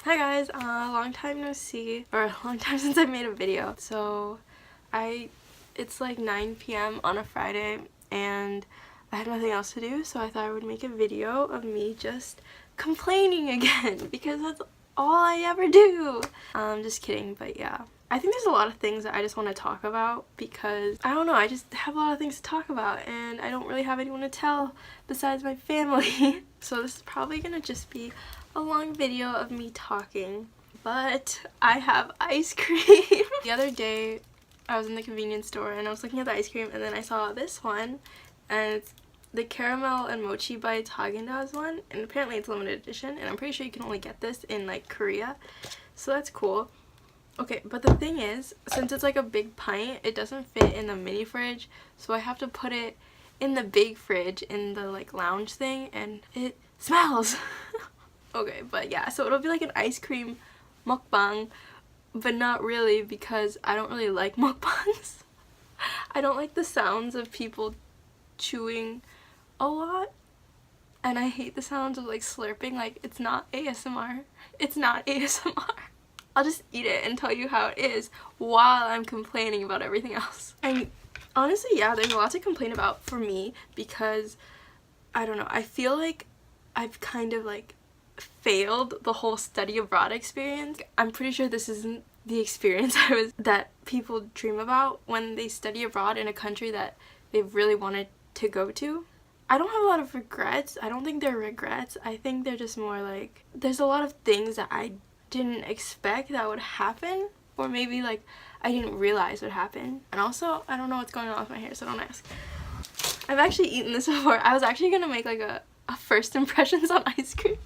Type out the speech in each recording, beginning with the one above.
Hi guys, long time no see, or a long time since I made a video. So it's like 9 p.m. on a Friday and I had nothing else to do, so I thought I would make a video of me just complaining again because that's all I ever do. Just kidding, but yeah. I think there's a lot of things that I just want to talk about because, I don't know, I just have a lot of things to talk about and I don't really have anyone to tell besides my family. So this is probably gonna just be a long video of me talking, but I have ice cream. The other day I was in the convenience store and I was looking at the ice cream and then I saw this one and it's the caramel and mochi bites Haagen-Dazs one, and apparently it's limited edition and I'm pretty sure you can only get this in like Korea, so that's cool. Okay, but the thing is, since it's like a big pint, it doesn't fit in the mini fridge, so I have to put it in the big fridge in the like lounge thing and it smells. Okay, but yeah, so it'll be like an ice cream mukbang, but not really because I don't really like mukbangs. I don't like the sounds of people chewing a lot, and I hate the sounds of like slurping. Like, it's not ASMR. It's not ASMR. I'll just eat it and tell you how it is while I'm complaining about everything else. And honestly, yeah, there's a lot to complain about for me because, I don't know, I feel like I've kind of like failed the whole study abroad experience. I'm pretty sure this isn't the experience that people dream about when they study abroad in a country that they've really wanted to go to. I don't have a lot of regrets. I don't think they're regrets. I think they're just more like, there's a lot of things that I didn't expect that would happen, or maybe like I didn't realize would happen. And also, I don't know what's going on with my hair, so don't ask. I've actually eaten this before. I was actually gonna make like a first impressions on ice cream,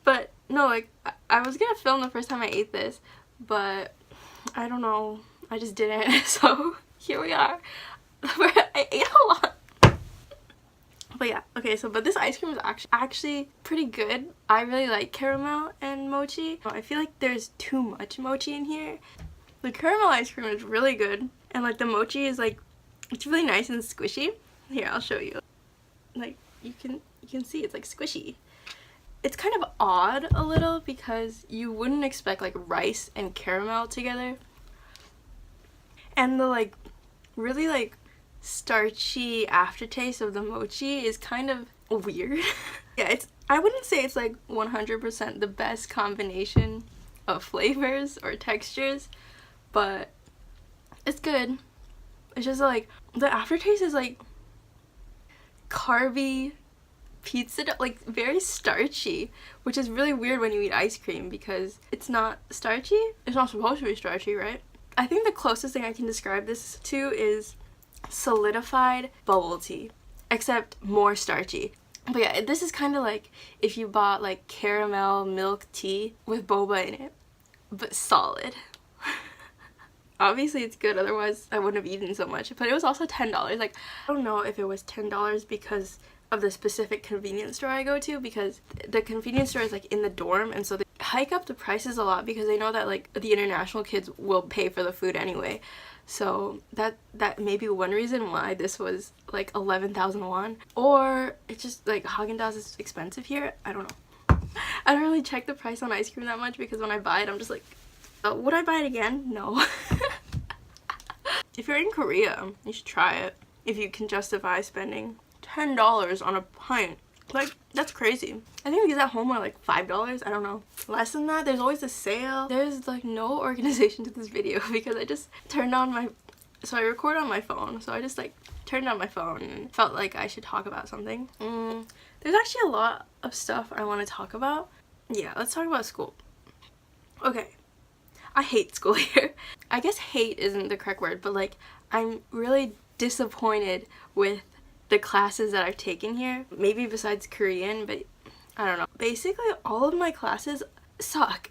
but no, like I was gonna film the first time I ate this, but I don't know, I just didn't. So here we are. I ate a lot. But yeah, okay, so but this ice cream is actually pretty good. I really like caramel and mochi. I feel like there's too much mochi in here. The caramel ice cream is really good, and like the mochi is like, it's really nice and squishy. Here, I'll show you. Like you can see it's like squishy. It's kind of odd a little because you wouldn't expect like rice and caramel together. And the like really like starchy aftertaste of the mochi is kind of weird. Yeah, I wouldn't say it's like 100% the best combination of flavors or textures, but it's good. It's just like the aftertaste is like carby pizza dough, like very starchy, which is really weird when you eat ice cream because it's not starchy. It's not supposed to be starchy, right? I think the closest thing I can describe this to is solidified bubble tea, except more starchy. But yeah, this is kind of like if you bought like caramel milk tea with boba in it, but solid. Obviously it's good, otherwise I wouldn't have eaten so much, but it was also $10. Like, I don't know if it was $10 because of the specific convenience store I go to, because the convenience store is like in the dorm, and so they hike up the prices a lot because they know that like the international kids will pay for the food anyway. So that may be one reason why this was like 11,000 won. Or it's just like Haagen-Dazs is expensive here. I don't know. I don't really check the price on ice cream that much because when I buy it I'm just like, would I buy it again? No. If you're in Korea, you should try it if you can justify spending $10 on a pint. Like, that's crazy. I think these at home are like $5. I don't know. Less than that. There's always a sale. There's like no organization to this video because I just turned on my... So I record on my phone. So I just like turned on my phone and felt like I should talk about something. There's actually a lot of stuff I want to talk about. Yeah, let's talk about school. Okay. I hate school here. I guess hate isn't the correct word, but like I'm really disappointed with the classes that I've taken here. Maybe besides Korean, but I don't know. Basically all of my classes suck.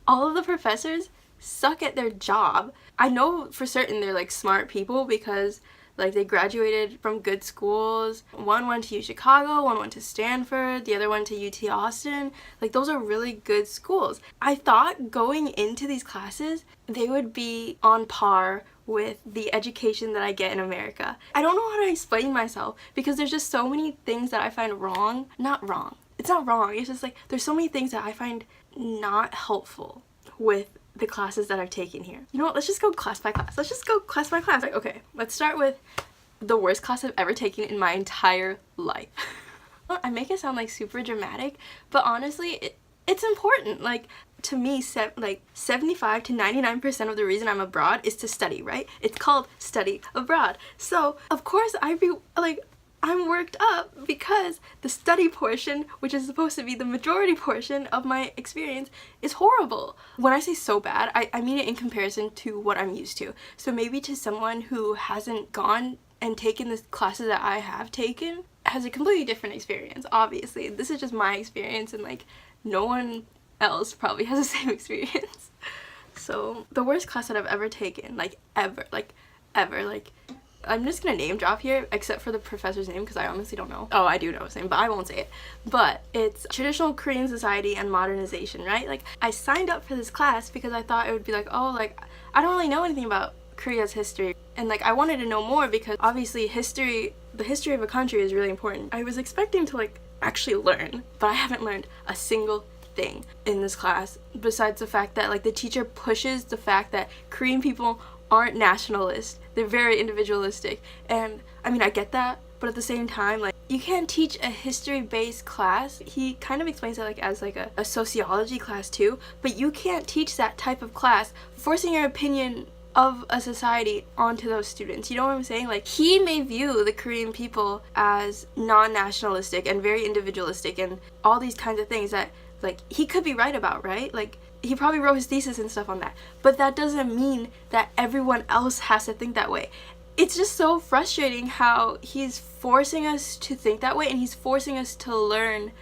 All of the professors suck at their job. I know for certain they're like smart people because like they graduated from good schools. One went to U Chicago, one went to Stanford, the other went to UT Austin. Like those are really good schools. I thought going into these classes they would be on par with the education that I get in America. I don't know how to explain myself because there's just so many things that I find wrong. Not wrong. It's not wrong. It's just like there's so many things that I find not helpful with the classes that I've taken here. You know what, let's just go class by class. Let's just go class by class. Like, okay, let's start with the worst class I've ever taken in my entire life. I make it sound like super dramatic, but honestly, it's important. Like, to me, like 75 to 99% of the reason I'm abroad is to study, right? It's called study abroad. So of course I'm worked up because the study portion, which is supposed to be the majority portion of my experience, is horrible. When I say so bad, I mean it in comparison to what I'm used to. So maybe to someone who hasn't gone and taken the classes that I have taken has a completely different experience. Obviously, this is just my experience, and like no one else probably has the same experience. So the worst class that I've ever taken, like ever, I'm just gonna name drop here, except for the professor's name because I honestly don't know. Oh, I do know his name, but I won't say it. But it's Traditional Korean Society and Modernization, right? Like, I signed up for this class because I thought it would be like, oh, like, I don't really know anything about Korea's history. And like, I wanted to know more because obviously the history of a country is really important. I was expecting to like actually learn, but I haven't learned a single thing in this class besides the fact that like the teacher pushes the fact that Korean people aren't nationalist. They're very individualistic. And I mean, I get that, but at the same time, like, you can't teach a history-based class. He kind of explains it like as like a sociology class too, but you can't teach that type of class forcing your opinion of a society onto those students. You know what I'm saying? Like, he may view the Korean people as non-nationalistic and very individualistic and all these kinds of things that like he could be right about, right? Like, he probably wrote his thesis and stuff on that, but that doesn't mean that everyone else has to think that way. It's just so frustrating how he's forcing us to think that way, and he's forcing us to learn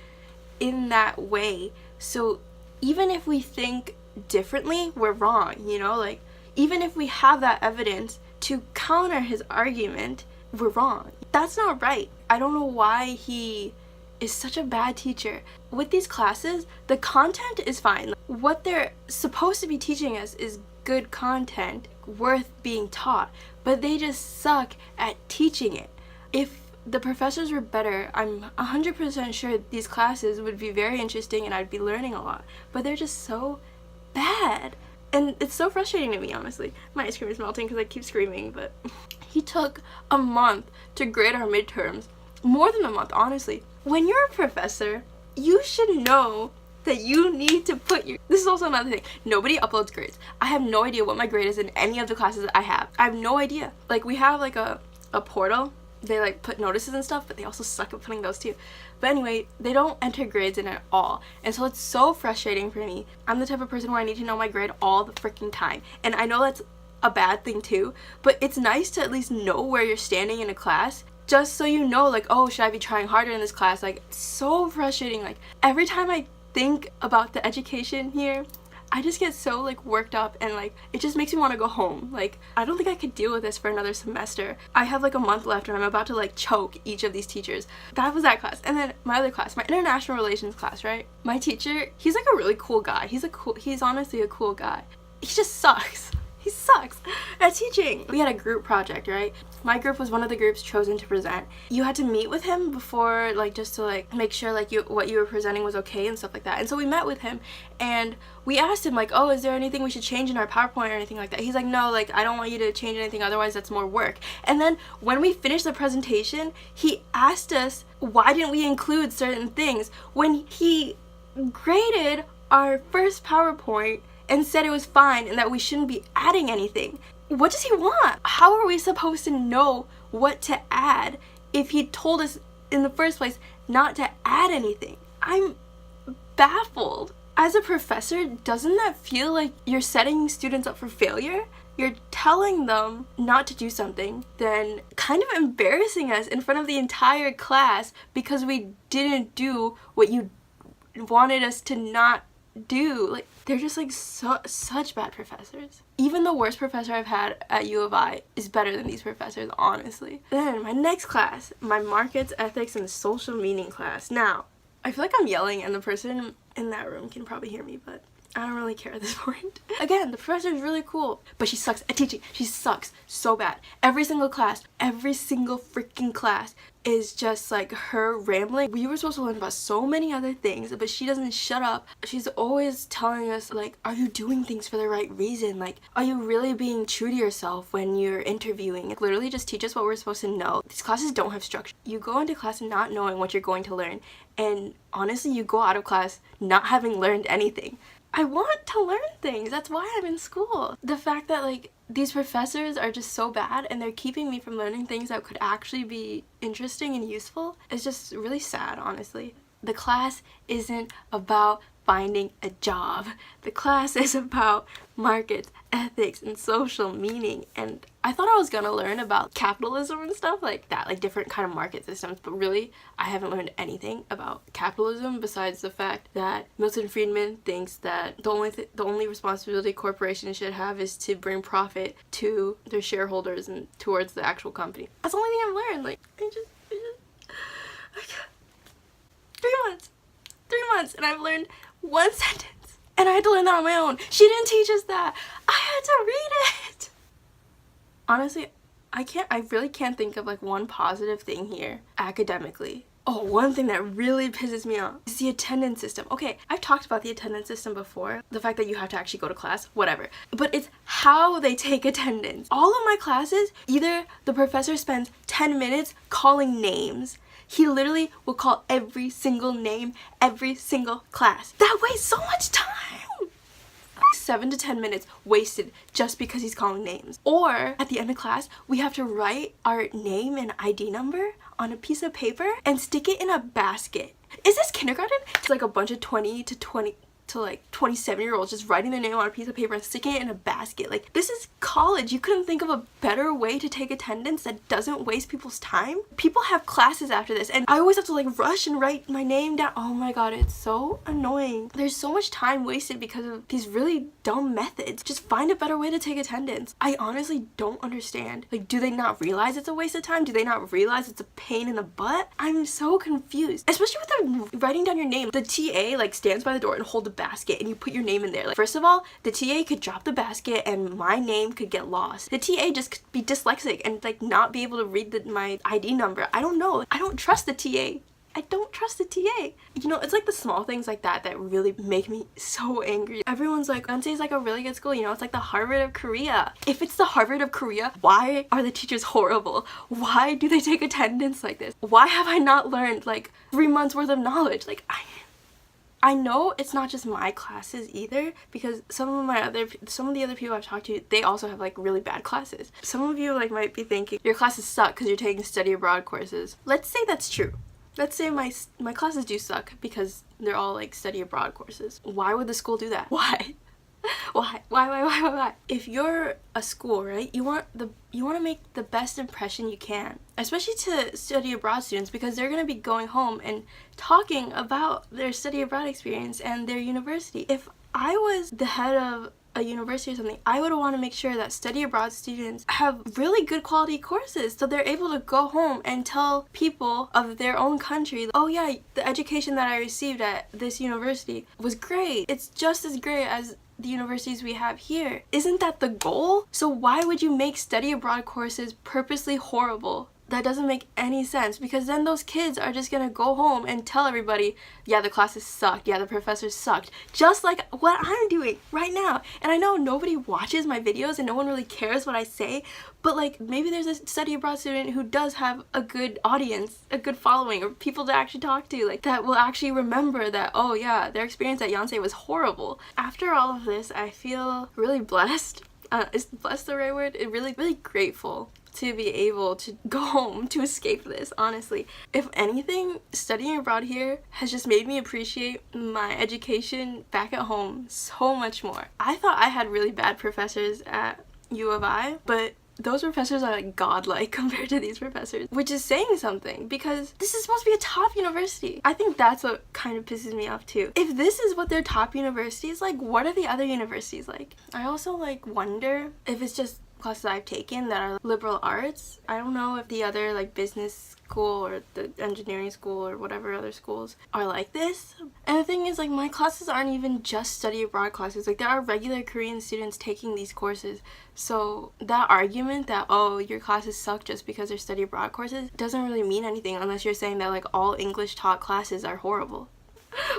in that way. So even if we think differently, we're wrong, you know? Like, even if we have that evidence to counter his argument, we're wrong. That's not right. I don't know why he is such a bad teacher. With these classes, the content is fine. What they're supposed to be teaching us is good content worth being taught, but they just suck at teaching it. If the professors were better, I'm 100% sure these classes would be very interesting and I'd be learning a lot, but they're just so bad. And it's so frustrating to me, honestly. My ice cream is melting because I keep screaming, but he took a month to grade our midterms. More than a month, honestly. When you're a professor, you should know that you need to put your... This is also another thing. Nobody uploads grades. I have no idea what my grade is in any of the classes that I have. I have no idea. Like, we have like a portal. They like put notices and stuff, but they also suck at putting those too. But anyway, they don't enter grades in at all. And so it's so frustrating for me. I'm the type of person where I need to know my grade all the freaking time. And I know that's a bad thing too, but it's nice to at least know where you're standing in a class, just so you know, like, oh, should I be trying harder in this class? Like, it's so frustrating. Like, every time I think about the education here, I just get so like worked up, and like it just makes me want to go home. Like, I don't think I could deal with this for another semester. I have like a month left and I'm about to like choke each of these teachers. That was that class. And then my other class, my international relations class, right? My teacher, he's like a really cool guy. He's honestly a cool guy. He just sucks. He sucks at teaching. We had a group project, right? My group was one of the groups chosen to present. You had to meet with him before, like, just to like make sure like what you were presenting was okay and stuff like that. And so we met with him and we asked him like, oh, is there anything we should change in our PowerPoint or anything like that? He's like, no, like, I don't want you to change anything, otherwise that's more work. And then when we finished the presentation, he asked us why didn't we include certain things when he graded our first PowerPoint and said it was fine and that we shouldn't be adding anything. What does he want? How are we supposed to know what to add if he told us in the first place not to add anything? I'm baffled. As a professor, doesn't that feel like you're setting students up for failure? You're telling them not to do something, then kind of embarrassing us in front of the entire class because we didn't do what you wanted us to not do. Like, they're just like such bad professors. Even the worst professor I've had at U of I is better than these professors, honestly. Then my next class, my markets, ethics, and social meaning class. Now, I feel like I'm yelling and the person in that room can probably hear me, but I don't really care at this point. Again, the professor is really cool, but she sucks at teaching. She sucks so bad. Every single class, every single freaking class, is just like her rambling. We were supposed to learn about so many other things, but she doesn't shut up. She's always telling us like, are you doing things for the right reason? Like, are you really being true to yourself when you're interviewing? Like, literally just teach us what we're supposed to know. These classes don't have structure. You go into class not knowing what you're going to learn, and honestly you go out of class not having learned anything. I want to learn things. That's why I'm in school. The fact that like these professors are just so bad and they're keeping me from learning things that could actually be interesting and useful is just really sad, honestly. The class isn't about finding a job. The class is about markets, ethics, and social meaning. And I thought I was gonna learn about capitalism and stuff like that, like different kind of market systems, but really I haven't learned anything about capitalism besides the fact that Milton Friedman thinks that the only responsibility corporations should have is to bring profit to their shareholders and towards the actual company. That's the only thing I've learned. Like, I just 3 months, and I've learned one sentence, and I had to learn that on my own. She didn't teach us that. I had to read it. Honestly, I really can't think of like one positive thing here academically. Oh, one thing that really pisses me off is the attendance system. Okay, I've talked about the attendance system before. The fact that you have to actually go to class, whatever. But it's how they take attendance. All of my classes, either the professor spends 10 minutes calling names. He literally will call every single name, every single class. That wastes so much time. 7 to 10 minutes wasted just because he's calling names. Or at the end of class, we have to write our name and ID number on a piece of paper and stick it in a basket. Is this kindergarten? It's like a bunch of 20 to 27-year-olds just writing their name on a piece of paper and sticking it in a basket. Like, this is college. You couldn't think of a better way to take attendance that doesn't waste people's time? People have classes after this, and I always have to like rush and write my name down. Oh my god, it's so annoying. There's so much time wasted because of these really dumb methods. Just find a better way to take attendance. I honestly don't understand. Like, do they not realize it's a waste of time? Do they not realize it's a pain in the butt? I'm so confused. Especially with the writing down your name. The TA like stands by the door and holds the basket and you put your name in there. Like, first of all, the TA could drop the basket and my name could get lost. The TA just could be dyslexic and like not be able to read my ID number. I don't know. I don't trust the TA. I don't trust the TA. You know, it's like the small things like that that really make me so angry. Everyone's like, Yonsei is like a really good school, you know, it's like the Harvard of Korea. If it's the Harvard of Korea, why are the teachers horrible? Why do they take attendance like this? Why have I not learned like 3 months worth of knowledge? Like, I know it's not just my classes either, because some of the other people I've talked to, they also have like really bad classes. Some of you like might be thinking your classes suck because you're taking study abroad courses. Let's say that's true. Let's say my classes do suck because they're all like study abroad courses. Why would the school do that? Why? Why? If you're a school, right, you want to make the best impression you can, especially to study abroad students, because they're going to be going home and talking about their study abroad experience and their university. If I was the head of a university or something, I would want to make sure that study abroad students have really good quality courses so they're able to go home and tell people of their own country, oh yeah, the education that I received at this university was great. It's just as great as the universities we have here. Isn't that the goal? So why would you make study abroad courses purposely horrible? That doesn't make any sense, because then those kids are just gonna go home and tell everybody, yeah, the classes sucked, yeah, the professors sucked, just like what I'm doing right now. And I know nobody watches my videos and no one really cares what I say, but like maybe there's a study abroad student who does have a good audience, a good following, or people to actually talk to, like that will actually remember that, oh yeah, their experience at Yonsei was horrible. After all of this, I feel really blessed. Is blessed the right word? Really grateful to be able to go home, to escape this, honestly. If anything, studying abroad here has just made me appreciate my education back at home so much more. I thought I had really bad professors at U of I, but those professors are like godlike compared to these professors, which is saying something, because this is supposed to be a top university. I think that's what kind of pisses me off too. If this is what their top university is like, what are the other universities like? I also like wonder if it's just classes I've taken that are liberal arts. I don't know if the other like business school or the engineering school or whatever other schools are like this. And the thing is, like, my classes aren't even just study abroad classes. Like, there are regular Korean students taking these courses. So that argument that, oh, your classes suck just because they're study abroad courses doesn't really mean anything unless you're saying that like all English taught classes are horrible.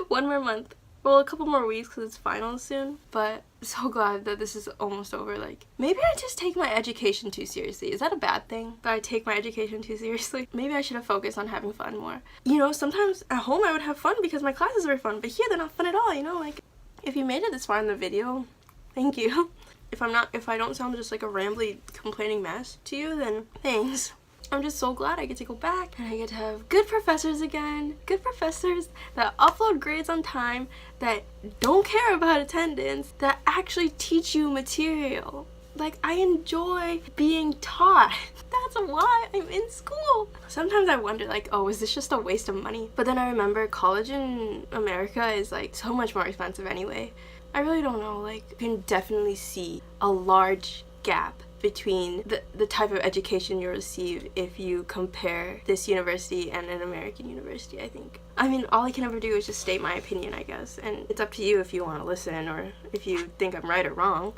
One more month. Well, a couple more weeks because it's finals soon, but so glad that this is almost over. Like, maybe I just take my education too seriously. Is that a bad thing, that I take my education too seriously? Maybe I should have focused on having fun more. You know, sometimes at home I would have fun because my classes were fun, but here they're not fun at all, you know? Like, if you made it this far in the video, thank you. If I don't sound just like a rambly, complaining mess to you, then thanks. I'm just so glad I get to go back and I get to have good professors again. Good professors that upload grades on time, that don't care about attendance, that actually teach you material. Like, I enjoy being taught. That's why I'm in school. Sometimes I wonder, like, oh, is this just a waste of money? But then I remember college in America is like so much more expensive anyway. I really don't know. Like, you can definitely see a large gap between the type of education you receive if you compare this university and an American university, I think. I mean, all I can ever do is just state my opinion, I guess, and it's up to you if you want to listen or if you think I'm right or wrong.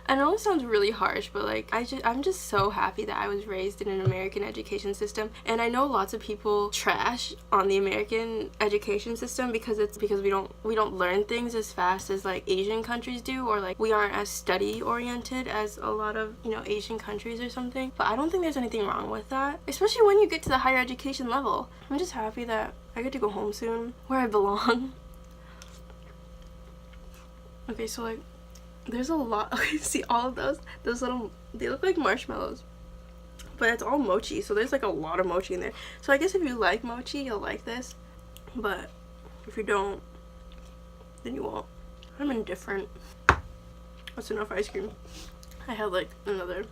I know it sounds really harsh, but like I'm just so happy that I was raised in an American education system. And I know lots of people trash on the American education system because we don't learn things as fast as like Asian countries do, or like we aren't as study oriented as a lot of, you know, Asian countries or something. But I don't think there's anything wrong with that, especially when you get to the higher education level. I'm just happy that I get to go home soon, where I belong. Okay, so like there's a lot. Okay, see all of those little, they look like marshmallows, but it's all mochi, so there's like a lot of mochi in there. So I guess if you like mochi, you'll like this, but if you don't, then you won't. I'm indifferent. That's enough ice cream. I had like another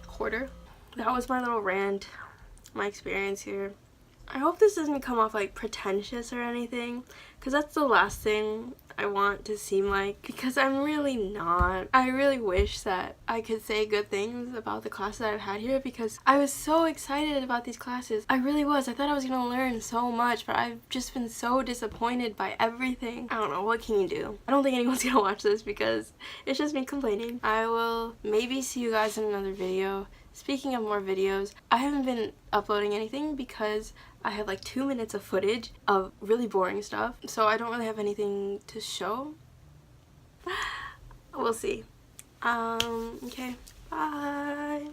quarter. That was my little rant, my experience here. I hope this doesn't come off like pretentious or anything, because that's the last thing I want to seem like, because I'm really not. I really wish that I could say good things about the classes that I've had here, because I was so excited about these classes. I really was. I thought I was gonna learn so much, but I've just been so disappointed by everything. I don't know, what can you do? I don't think anyone's gonna watch this because it's just me complaining. I will maybe see you guys in another video. Speaking of more videos, I haven't been uploading anything because I have like 2 minutes of footage of really boring stuff, so I don't really have anything to show. We'll see. Okay, bye.